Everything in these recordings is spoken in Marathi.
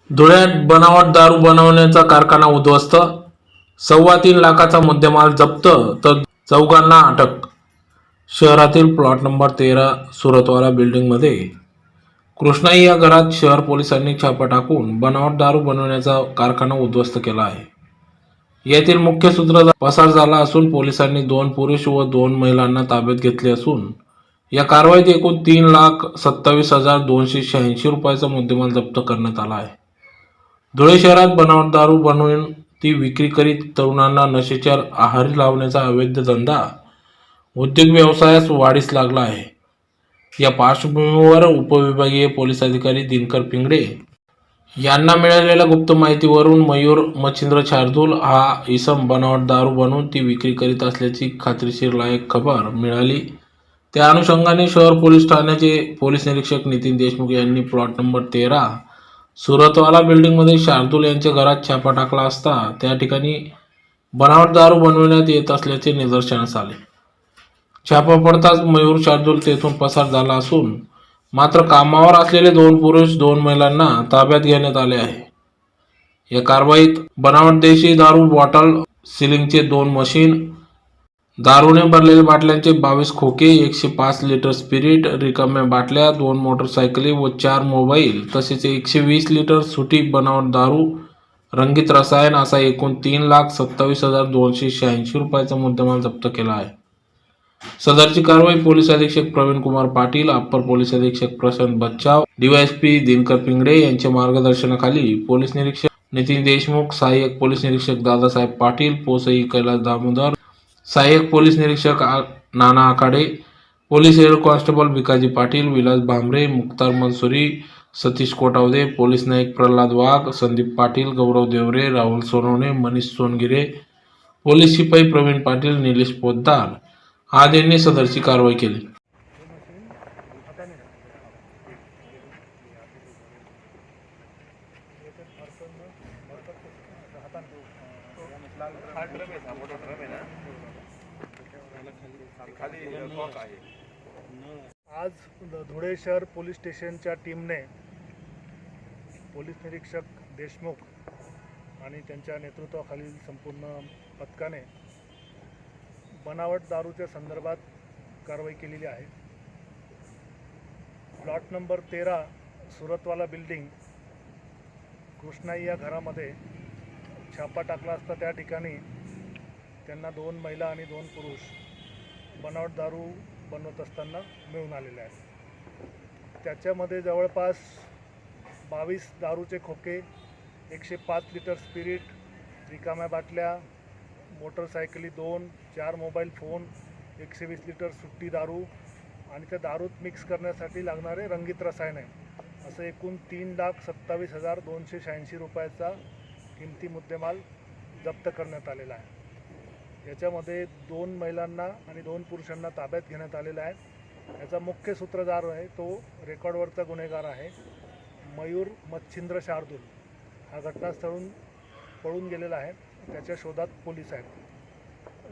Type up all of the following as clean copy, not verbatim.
धुळ्यात बनावट दारू बनवण्याचा कारखाना उद्ध्वस्त, 3.25 लाखाचा मुद्देमाल जप्त तर चौघांना अटक. शहरातील प्लॉट नंबर 13 सुरतवाला बिल्डिंगमध्ये कृष्णाई या घरात शहर पोलिसांनी छापा टाकून बनावट दारू बनवण्याचा कारखाना उद्ध्वस्त केला आहे. यातील मुख्य सूत्रधार पसार झाला असून पोलिसांनी 2 पुरुष व 2 महिलांना ताब्यात घेतले असून या कारवाईत एकूण 3,27,286 रुपयाचा मुद्देमाल जप्त करण्यात आला आहे. धुळे शहरात बनावट दारू बनवून ती विक्री करीत तरुणांना नशेच्या आहारी लावण्याचा अवैध धंदा उद्योग व्यवसायास वाढीस लागला आहे. या पार्श्वभूमीवर उपविभागीय पोलीस अधिकारी दिनकर पिंगळे यांना मिळालेल्या गुप्त माहितीवरून मयूर मच्छिंद्र शार्दूल हा इसम बनावट दारू बनवून ती विक्री करीत असल्याची खात्रीशीर लायक खबर मिळाली. त्या अनुषंगाने शहर पोलीस ठाण्याचे पोलीस निरीक्षक नितीन देशमुख यांनी प्लॉट नंबर 13 सुरतवाला बिल्डिंगमध्ये शार्दूल यांच्या घरात छापा टाकला असता त्या ठिकाणी बनावट दारू बनवण्यात येत असल्याचे निदर्शनास आले. छापा पडताच मयूर शार्दूल तेथून पसार झाला असून मात्र कामावर असलेले 2 पुरुष 2 महिलांना ताब्यात घेण्यात आले आहे. या कारवाईत बनावट देशी दारू बॉटल सिलिंगचे 2 मशीन, दारूने भरलेल्या बाटल्यांचे 22 खोके, 105 लिटर स्पिरिट, रिकाम्या बाटल्या, 2 मोटरसायकली व 4 मोबाईल तसेच 120 लिटर सुटी बनावट दारू, रंगीत रसायन असा एकूण 3,27,286 रुपयाचा मुद्देमाल जप्त केला आहे. सदरची कारवाई पोलीस अधीक्षक प्रवीण कुमार पाटील, अप्पर पोलीस अधीक्षक प्रशांत बच्चाव, डीवायएसपी दिनकर पिंगळे यांच्या मार्गदर्शनाखाली पोलीस निरीक्षक नितीन देशमुख, सहाय्यक पोलीस निरीक्षक दादासाहेब पाटील, पोसई कैलास दामोदर, सहाय्यक पोलीस निरीक्षक Nana Akhade, police head constable Bhikaji Patil, Vilas Bhambare, Mukhtar Mansuri, Satish Kotawade, police naik Pralhad Wagh, Sandeep Patil, Gaurav Deore, Rahul Sonawane, Manish Songire, police शिपाई प्रवीण पाटील, निलेश पोद्दार आदींनी सदरची कारवाई केली. आज धुळे शहर पोलीस स्टेशनच्या टीमने पोलीस निरीक्षक देशमुख आणि त्यांच्या नेतृत्वाखालील संपूर्ण पथकाने बनावट दारूच्या संदर्भात कारवाई केलेली आहे. Plot number 13 Suratwala building Krishnai या घरामध्ये छापा टाकला असता त्या ठिकाणी त्यांना 2 महिला आणि 2 पुरुष बनावट दारू बनवत असताना मिळून आलेले आहेत. त्याच्यामध्ये जवळपास 22 दारूचे खोके, 105 लिटर स्पिरिट, रिकाम्या बाटल्या, मोटरसायकली 2, 4 मोबाईल फोन, 120 लिटर सुट्टी दारू आणि त्या दारूत मिक्स करण्यासाठी लागणारे रंगीत रसायन आहे. असं एकूण 3,27,286 रुपयाचा किमती मुद्देमाल जप्त करण्यात आलेला आहे. याच्यामध्ये 2 महिलांना आणि 2 पुरुषांना ताब्यात घेण्यात आलेला आहे. याचा मुख्य सूत्रधार आहे तो रेकॉर्डवरचा गुन्हेगार आहे मयूर मच्छिंद्र शार्दूल. हा घटनास्थळून पळून गेलेला आहे. त्याच्या शोधात पोलीस आहेत.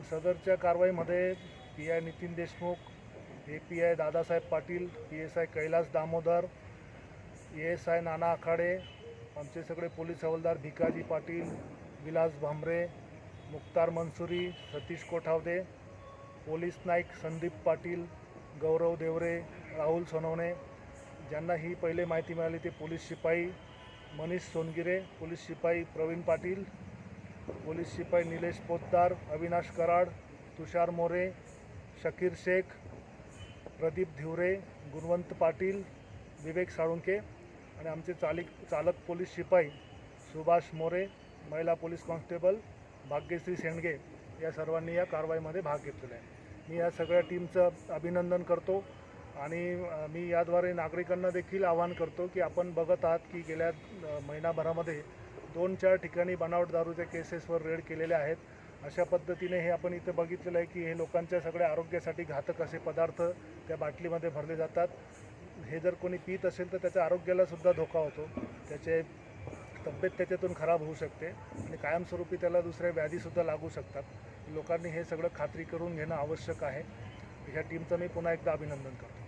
सदरच्या कारवाईमध्ये PI Nitin Deshmukh, API Dadasaheb Patil, PSI Kailas Damodar, ASI नाना आखाडे, आमचे सगळे पोलीस हवालदार भिकाजी पाटील, विलास भांबरे, मुक्तार मनसुरी, सतीश कोठावदे, पोलीस नाईक संदीप पाटील, गौरव देवरे, राहुल सोनवणे, ज्यांना ही पहिले माहिती मिळाली ते पोलीस शिपाई मनीष सोनगिरे, पोलीस शिपाई प्रवीण पाटील, पोलीस शिपाई निलेश पोद्दार, अविनाश कराड, तुषार मोरे, शकीर शेख, प्रदीप धिवरे, गुणवंत पाटील, विवेक साळुंके आणि आमचे चालक पोलीस शिपाई सुभाष मोरे, महिला पोलीस कॉन्स्टेबल भाग्यश्री शेंडगे या सर्वांनी या कारवाईमध्ये भाग घेतलेला आहे. मी या सगळ्या टीमचं अभिनंदन करतो आणि मी याद्वारे नागरिकांना देखील आवाहन करतो की आपण बघत आहात की गेल्या महिनाभरामध्ये 2-4 ठिकाणी बनावट दारूच्या केसेसवर रेड केलेल्या आहेत. अशा पद्धतीने हे आपण इथे बघितलेलं आहे की हे लोकांच्या सगळ्या आरोग्यासाठी घातक असे पदार्थ त्या बाटलीमध्ये भरले जातात. हे जर कोणी पीत असेल तर त्याच्या आरोग्याला सुद्धा धोका होतो. त्याचे तब्येत त्याच्यातून खराब होऊ शकते आणि कायमस्वरूपी त्याला दुसऱ्या व्याधीसुद्धा लागू शकतात. लोकांनी हे सगळं खात्री करून घेणं आवश्यक आहे. ह्या टीमचं मी पुन्हा एकदा अभिनंदन करतो.